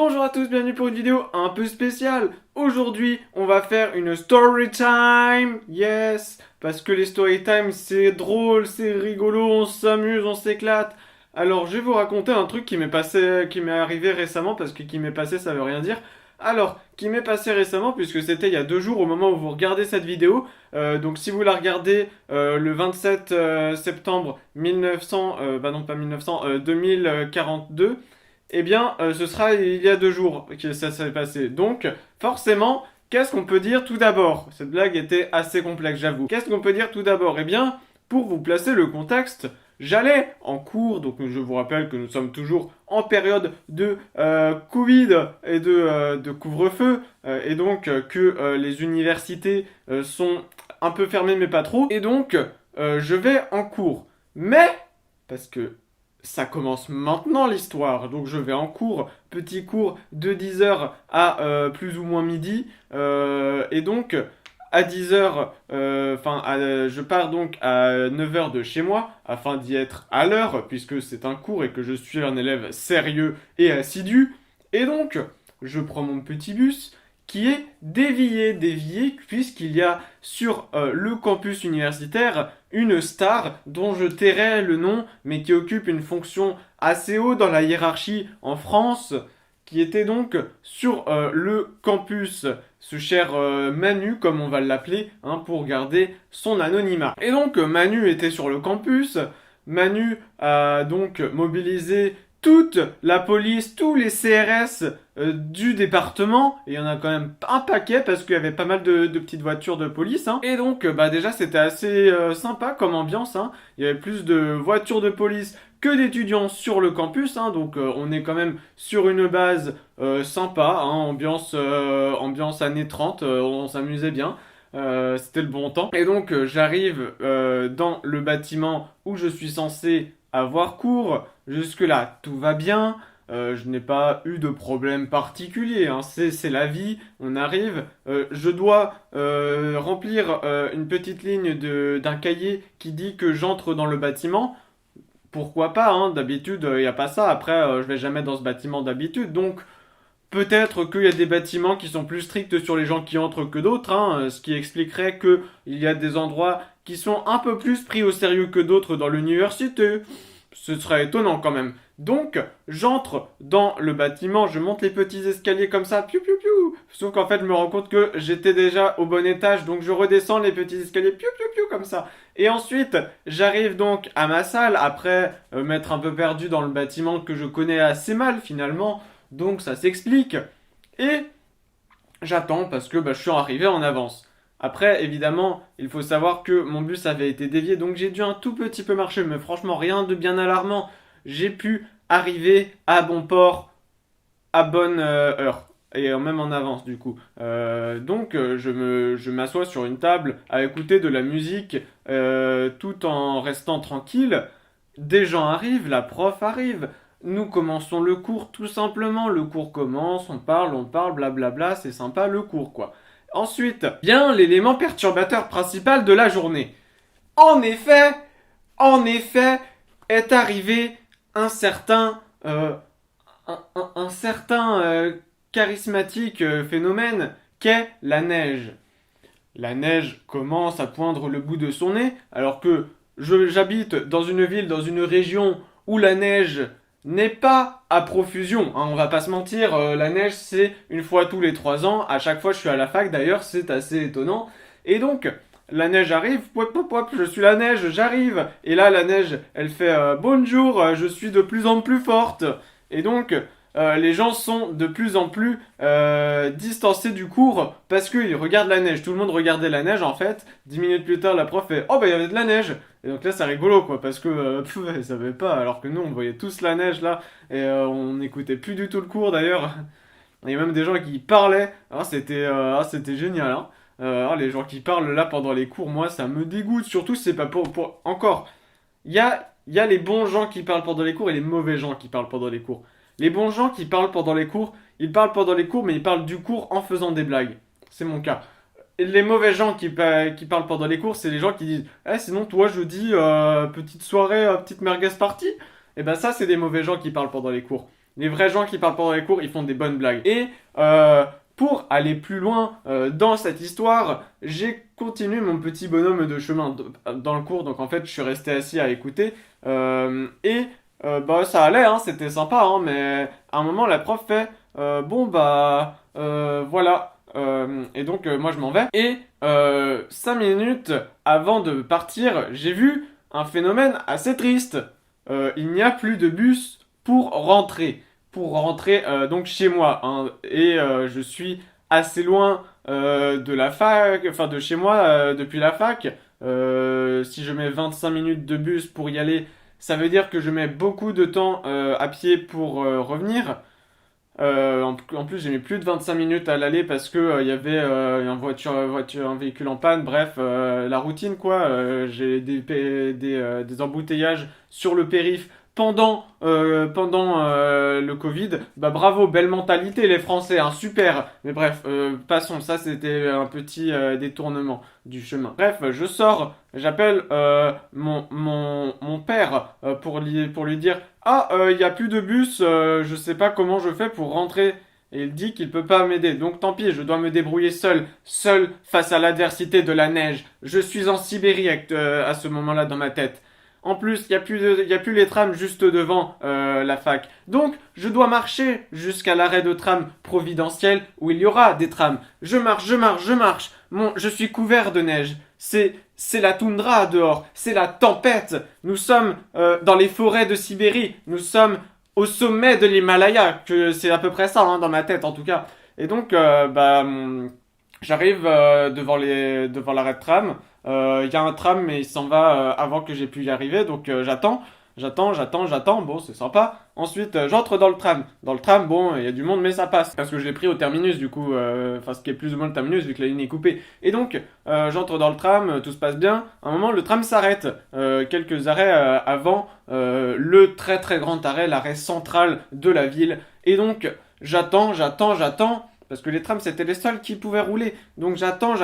Bonjour à tous, bienvenue pour une vidéo un peu spéciale. Aujourd'hui, on va faire une story time. Yes, parce que les story time, c'est drôle, c'est rigolo, on s'amuse, on s'éclate. Alors, je vais vous raconter un truc qui m'est arrivé récemment, parce que qui m'est passé, ça veut rien dire. Alors, qui m'est passé récemment, puisque c'était il y a 2 jours au moment où vous regardez cette vidéo. Donc, si vous la regardez le 27 septembre 1900, bah non pas 1900, 2042. Eh bien, ce sera il y a 2 jours que ça s'est passé. Donc, forcément, qu'est-ce qu'on peut dire tout d'abord? Cette blague était assez complexe, j'avoue. Qu'est-ce qu'on peut dire tout d'abord? Eh bien, pour vous placer le contexte, j'allais en cours, donc je vous rappelle que nous sommes toujours en période de Covid et de couvre-feu, et donc que les universités sont un peu fermées mais pas trop, et donc je vais en cours. Mais, parce que ça commence maintenant l'histoire, donc je vais en cours, petit cours de 10 h à plus ou moins midi, et donc à 10 h, je pars donc à 9 h de chez moi, afin d'y être à l'heure, puisque c'est un cours et que je suis un élève sérieux et assidu, et donc je prends mon petit bus, qui est dévié puisqu'il y a sur le campus universitaire une star dont je tairai le nom, mais qui occupe une fonction assez haut dans la hiérarchie en France, qui était donc sur le campus, ce cher Manu, comme on va l'appeler, hein, pour garder son anonymat. Et donc Manu était sur le campus, Manu a donc mobilisé toute la police, tous les CRS du département, et il y en a quand même un paquet parce qu'il y avait pas mal de petites voitures de police, hein. Et donc bah déjà c'était assez sympa comme ambiance, hein. Il y avait plus de voitures de police que d'étudiants sur le campus, hein. Donc on est quand même sur une base sympa, hein, ambiance années 30, on s'amusait bien. C'était le bon temps. Et donc j'arrive dans le bâtiment où je suis censé avoir cours. Jusque-là, tout va bien. Je n'ai pas eu de problème particulier, hein. C'est la vie, on arrive. Je dois remplir une petite ligne d'un cahier qui dit que j'entre dans le bâtiment. Pourquoi pas, hein, d'habitude, il n'y a pas ça. Après, je vais jamais dans ce bâtiment d'habitude. Donc, peut-être qu'il y a des bâtiments qui sont plus stricts sur les gens qui entrent que d'autres, hein, ce qui expliquerait qu'il y a des endroits qui sont un peu plus pris au sérieux que d'autres dans l'université. Ce serait étonnant quand même. Donc, j'entre dans le bâtiment, je monte les petits escaliers comme ça, piou piou piou. Sauf qu'en fait, je me rends compte que j'étais déjà au bon étage, donc je redescends les petits escaliers, piou piou piou, comme ça. Et ensuite, j'arrive donc à ma salle, après m'être un peu perdu dans le bâtiment que je connais assez mal finalement, donc ça s'explique. Et j'attends parce que je suis arrivé en avance. Après, évidemment, il faut savoir que mon bus avait été dévié, donc j'ai dû un tout petit peu marcher, mais franchement, rien de bien alarmant. J'ai pu arriver à bon port à bonne heure, et même en avance du coup. Donc, je m'assois sur une table à écouter de la musique tout en restant tranquille. Des gens arrivent, la prof arrive. Nous commençons le cours tout simplement. Le cours commence, on parle, blablabla, c'est sympa le cours quoi. Ensuite, vient l'élément perturbateur principal de la journée. En effet, en effet, est arrivé un certain, un certain charismatique phénomène qu'est la neige. La neige commence à poindre le bout de son nez, alors que j'habite dans une ville, dans une région où la neige n'est pas à profusion, hein, on va pas se mentir, la neige c'est une fois tous les 3 ans, à chaque fois je suis à la fac d'ailleurs, c'est assez étonnant, et donc la neige arrive, pop, pop, pop, je suis la neige, j'arrive, et là la neige elle fait bonjour, je suis de plus en plus forte, et donc les gens sont de plus en plus distancés du cours parce qu'ils regardent la neige. Tout le monde regardait la neige en fait. 10 minutes plus tard, la prof fait oh bah il y avait de la neige. Et donc là c'est rigolo quoi parce que elle savait pas alors que nous on voyait tous la neige là et on n'écoutait plus du tout le cours d'ailleurs. Il y a même des gens qui parlaient. C'était génial hein. Les gens qui parlent là pendant les cours, moi ça me dégoûte. Surtout si c'est pas pour... Encore, il y a les bons gens qui parlent pendant les cours et les mauvais gens qui parlent pendant les cours. Les bons gens qui parlent pendant les cours, ils parlent pendant les cours, mais ils parlent du cours en faisant des blagues. C'est mon cas. Et les mauvais gens qui parlent pendant les cours, c'est les gens qui disent eh, sinon, toi, jeudi, petite soirée, petite merguez party. Et ben, ça, c'est des mauvais gens qui parlent pendant les cours. Les vrais gens qui parlent pendant les cours, ils font des bonnes blagues. Et pour aller plus loin dans cette histoire, j'ai continué mon petit bonhomme de chemin dans le cours. Donc en fait, je suis resté assis à écouter. Bah ça allait, hein, c'était sympa, hein, mais à un moment, la prof fait bon, bah voilà. Et donc, moi, je m'en vais. Et 5 minutes avant de partir, j'ai vu un phénomène assez triste. Il n'y a plus de bus pour rentrer. Pour rentrer donc chez moi, hein. Et je suis assez loin de la fac, enfin de chez moi depuis la fac. Si je mets 25 minutes de bus pour y aller, ça veut dire que je mets beaucoup de temps à pied pour revenir. En plus, j'ai mis plus de 25 minutes à l'aller parce que il y avait un véhicule en panne. Bref, la routine quoi. J'ai des embouteillages sur le périph' pendant le Covid. Bah bravo, belle mentalité les Français, hein, super. Mais bref, passons. Ça, c'était un petit détournement du chemin. Bref, je sors, j'appelle mon père pour lui dire ah, il n'y a plus de bus, je sais pas comment je fais pour rentrer. Et il dit qu'il peut pas m'aider. Donc tant pis, je dois me débrouiller seul face à l'adversité de la neige. Je suis en Sibérie à ce moment-là dans ma tête. En plus, y a plus les trams juste devant la fac. Donc, je dois marcher jusqu'à l'arrêt de tram providentiel où il y aura des trams. Je marche. Je suis couvert de neige. C'est la toundra dehors. C'est la tempête. Nous sommes dans les forêts de Sibérie. Nous sommes au sommet de l'Himalaya. Que c'est à peu près ça, hein, dans ma tête en tout cas. Et donc, j'arrive devant l'arrêt de tram. Il y a un tram, mais il s'en va avant que j'ai pu y arriver. Donc j'attends. Bon, c'est sympa. Ensuite, j'entre dans le tram. Dans le tram, bon, il y a du monde, mais ça passe. Parce que je l'ai pris au terminus, du coup. Enfin, ce qui est plus ou moins le terminus, vu que la ligne est coupée. Et donc, j'entre dans le tram, tout se passe bien. À un moment, le tram s'arrête. Quelques arrêts avant le très très grand arrêt, l'arrêt central de la ville. Et donc, j'attends. Parce que les trams, c'était les seuls qui pouvaient rouler. Donc j'attends.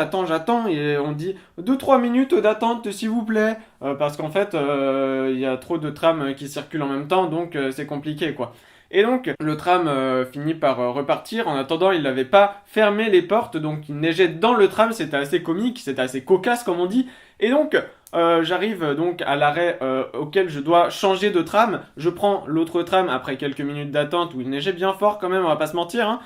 Et on dit 2-3 minutes d'attente, s'il vous plaît. Parce qu'en fait, il y a trop de trams qui circulent en même temps. Donc c'est compliqué, quoi. Et donc, le tram finit par repartir. En attendant, il n'avait pas fermé les portes. Donc, il neigeait dans le tram. C'était assez comique. C'était assez cocasse, comme on dit. Et donc, j'arrive donc à l'arrêt auquel je dois changer de tram. Je prends l'autre tram après quelques minutes d'attente où il neigeait bien fort quand même, on va pas se mentir, hein.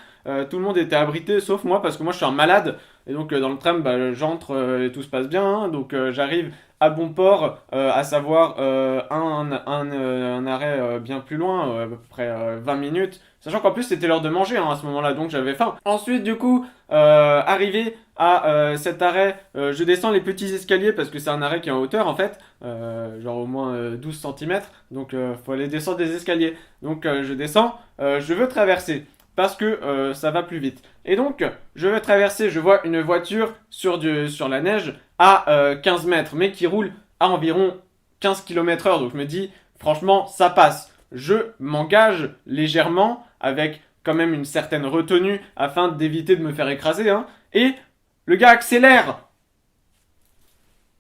Tout le monde était abrité sauf moi parce que moi je suis un malade. Et donc dans le tram, j'entre et tout se passe bien, hein. Donc j'arrive à bon port, à savoir un arrêt bien plus loin, à peu près 20 minutes. Sachant qu'en plus c'était l'heure de manger, hein, à ce moment-là, donc j'avais faim. Ensuite du coup, arrivé à cet arrêt, je descends les petits escaliers parce que c'est un arrêt qui est en hauteur en fait, genre au moins 12 cm, donc faut aller descendre des escaliers. Donc je descends, je veux traverser parce que ça va plus vite. Et donc je veux traverser, je vois une voiture sur la neige à 15 mètres, mais qui roule à environ 15 km/h, donc je me dis franchement ça passe. Je m'engage légèrement avec quand même une certaine retenue afin d'éviter de me faire écraser, hein. Et le gars accélère.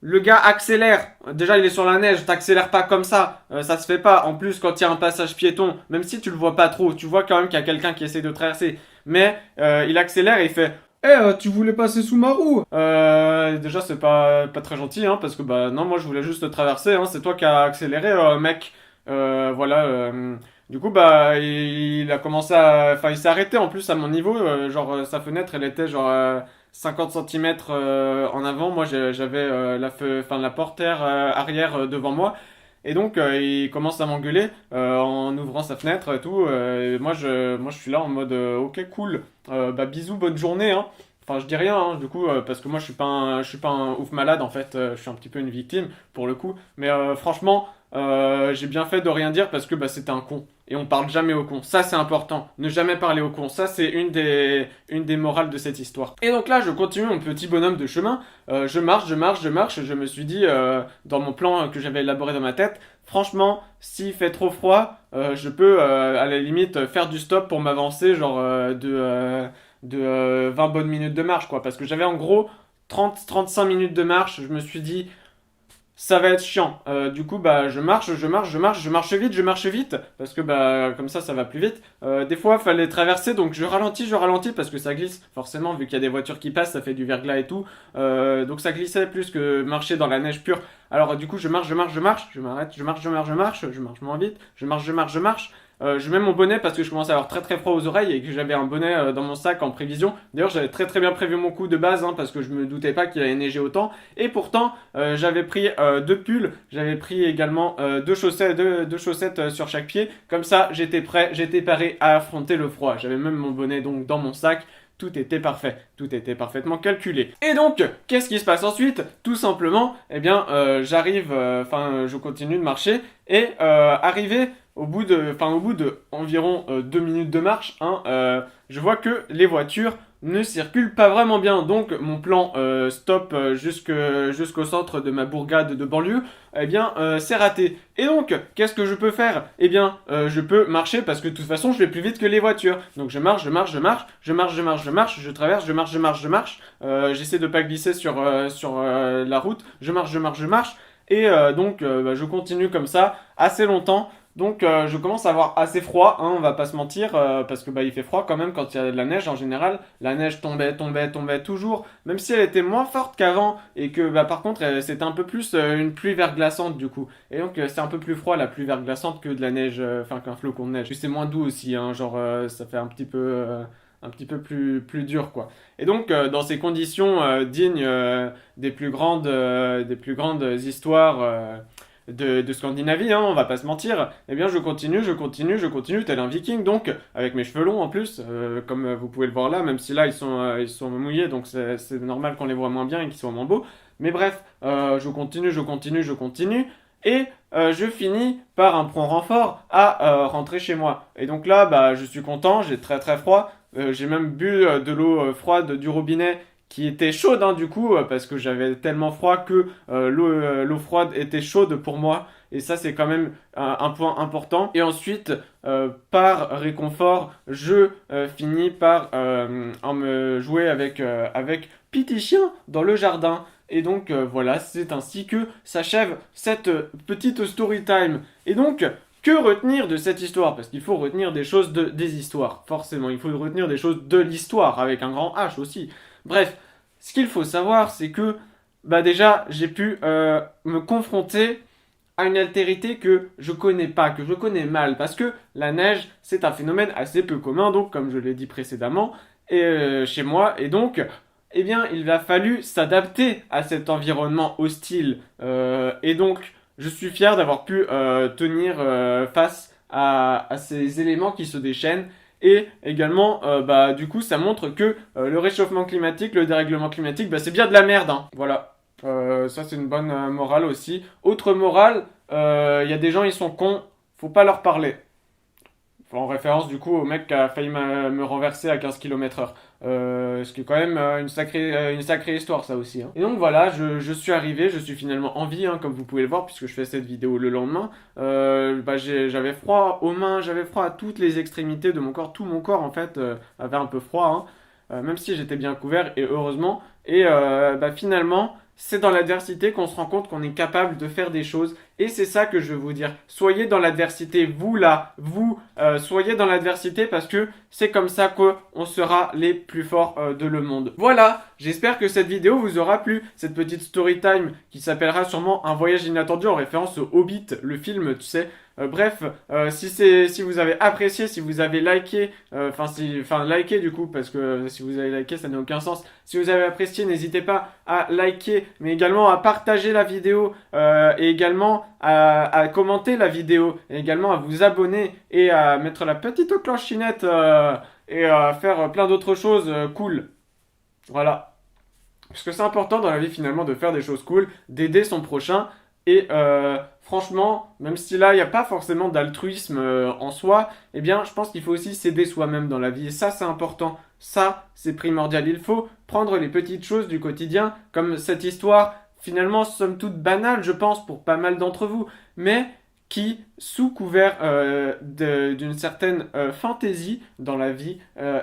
Déjà, il est sur la neige. T'accélères pas comme ça. Ça se fait pas. En plus, quand il y a un passage piéton, même si tu le vois pas trop, tu vois quand même qu'il y a quelqu'un qui essaie de traverser. Mais il accélère et il fait tu voulais passer sous ma roue. Déjà, c'est pas très gentil, hein, parce que bah non, moi je voulais juste traverser. Hein, c'est toi qui as accéléré, mec. Voilà. Du coup, bah, il a commencé à. Enfin, il s'est arrêté en plus à mon niveau. Sa fenêtre, elle était genre 50 cm en avant. Moi, j'avais la portière arrière devant moi. Et donc, il commence à m'engueuler en ouvrant sa fenêtre et tout. Et moi, je suis là en mode ok, cool. Bah, bisous, bonne journée, hein. Enfin, je dis rien, hein, du coup, parce que moi, je suis pas un ouf malade, en fait. Je suis un petit peu une victime, pour le coup. Mais franchement, j'ai bien fait de rien dire parce que bah, c'était un con. Et on parle jamais aux cons. Ça, c'est important. Ne jamais parler aux cons. Ça, c'est une des morales de cette histoire. Et donc là, je continue mon petit bonhomme de chemin. Je marche. Je me suis dit, dans mon plan que j'avais élaboré dans ma tête, franchement, s'il fait trop froid, je peux, à la limite, faire du stop pour m'avancer, genre de 20 bonnes minutes de marche, quoi. Parce que j'avais en gros 30-35 minutes de marche. Je me suis dit, ça va être chiant. Du coup, bah, je marche vite, parce que bah, comme ça va plus vite. Des fois, fallait traverser, donc je ralentis, parce que ça glisse. Forcément, vu qu'il y a des voitures qui passent, ça fait du verglas et tout. Donc ça glissait plus que marcher dans la neige pure. Alors du coup, je m'arrête, je marche moins vite, je marche. Je mets mon bonnet parce que je commence à avoir très très froid aux oreilles et que j'avais un bonnet dans mon sac en prévision. D'ailleurs, j'avais très très bien prévu mon coup de base hein, parce que je me doutais pas qu'il allait neiger autant. Et pourtant, j'avais pris deux pulls, j'avais pris également deux chaussettes sur chaque pied. Comme ça, j'étais prêt, j'étais paré à affronter le froid. J'avais même mon bonnet donc dans mon sac. Tout était parfait, tout était parfaitement calculé. Et donc, qu'est-ce qui se passe ensuite? Tout simplement, eh bien, je continue de marcher et arrivé au bout de environ 2 minutes de marche, hein, je vois que les voitures ne circulent pas vraiment bien. Donc mon plan stop jusqu'au centre de ma bourgade de banlieue, eh bien c'est raté. Et donc qu'est-ce que je peux faire? Eh bien je peux marcher parce que de toute façon je vais plus vite que les voitures. Donc je marche, je traverse, je marche. J'essaie de pas glisser sur la route. Je marche. Et je continue comme ça assez longtemps. Donc je commence à avoir assez froid, hein, on va pas se mentir, parce que bah, il fait froid quand même quand il y a de la neige en général. La neige tombait toujours, même si elle était moins forte qu'avant, et que bah, par contre c'était un peu plus une pluie verglaçante du coup. Et donc c'est un peu plus froid la pluie verglaçante que de la neige, qu'un flocon de neige. Puis c'est moins doux aussi, hein, genre ça fait un petit peu plus dur quoi. Et donc dans ces conditions dignes des plus grandes histoires de Scandinavie, hein, on va pas se mentir, eh bien je continue, tel un viking, donc avec mes cheveux longs en plus, comme vous pouvez le voir là, même si là ils sont mouillés, donc c'est normal qu'on les voit moins bien et qu'ils soient moins beaux. Mais bref, je continue, et je finis par un prompt renfort à rentrer chez moi. Et donc là, bah, je suis content, j'ai très très froid, j'ai même bu de l'eau froide du robinet qui était chaude hein, du coup parce que j'avais tellement froid que l'eau froide était chaude pour moi et ça c'est quand même un point important. Et ensuite par réconfort je finis par en me jouer avec Petit Chien dans le jardin. Et donc voilà, c'est ainsi que s'achève cette petite story time. Et donc que retenir de cette histoire? Parce qu'il faut retenir des choses des histoires, forcément. Il faut retenir des choses de l'histoire, avec un grand H aussi. Bref, ce qu'il faut savoir, c'est que bah déjà, j'ai pu me confronter à une altérité que je connais pas, que je connais mal, parce que la neige, c'est un phénomène assez peu commun, donc comme je l'ai dit précédemment, chez moi, et donc, eh bien, il a fallu s'adapter à cet environnement hostile, et donc, je suis fier d'avoir pu tenir face à ces éléments qui se déchaînent. Et également, bah, du coup, ça montre que le réchauffement climatique, le dérèglement climatique, bah, c'est bien de la merde. Hein. Voilà. Ça, c'est une bonne morale aussi. Autre morale, il y a des gens, ils sont cons, faut pas leur parler. En référence du coup au mec qui a failli me renverser à 15 km/h. Ce qui est quand même une sacrée histoire ça aussi. Hein. Et donc voilà, je suis arrivé, je suis finalement en vie, hein, comme vous pouvez le voir, puisque je fais cette vidéo le lendemain. J'avais froid aux mains, j'avais froid à toutes les extrémités de mon corps. Tout mon corps en fait avait un peu froid, hein. Même si j'étais bien couvert, et heureusement. Et finalement, c'est dans l'adversité qu'on se rend compte qu'on est capable de faire des choses. Et c'est ça que je veux vous dire. Soyez dans l'adversité, vous là, soyez dans l'adversité parce que c'est comme ça qu'on sera les plus forts de le monde. Voilà, j'espère que cette vidéo vous aura plu. Cette petite story time qui s'appellera sûrement Un voyage inattendu en référence au Hobbit, le film, tu sais. Si vous avez apprécié, si vous avez liké, liké du coup, parce que si vous avez liké, ça n'a aucun sens. Si vous avez apprécié, n'hésitez pas à liker, mais également à partager la vidéo, et également à commenter la vidéo, et également à vous abonner et à mettre la petite clochette et à faire plein d'autres choses cool. Voilà. Parce que c'est important dans la vie finalement de faire des choses cool, d'aider son prochain. Et franchement, même si là, il n'y a pas forcément d'altruisme en soi, eh bien, je pense qu'il faut aussi s'aider soi-même dans la vie. Et ça, c'est important. Ça, c'est primordial. Il faut prendre les petites choses du quotidien, comme cette histoire, finalement, somme toute banale, je pense, pour pas mal d'entre vous, mais qui, sous couvert d'une certaine fantaisie dans la vie,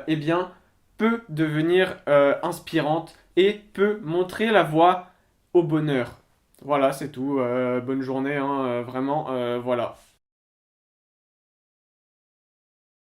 eh bien, peut devenir inspirante et peut montrer la voie au bonheur. Voilà, c'est tout. Bonne journée, hein, vraiment, voilà.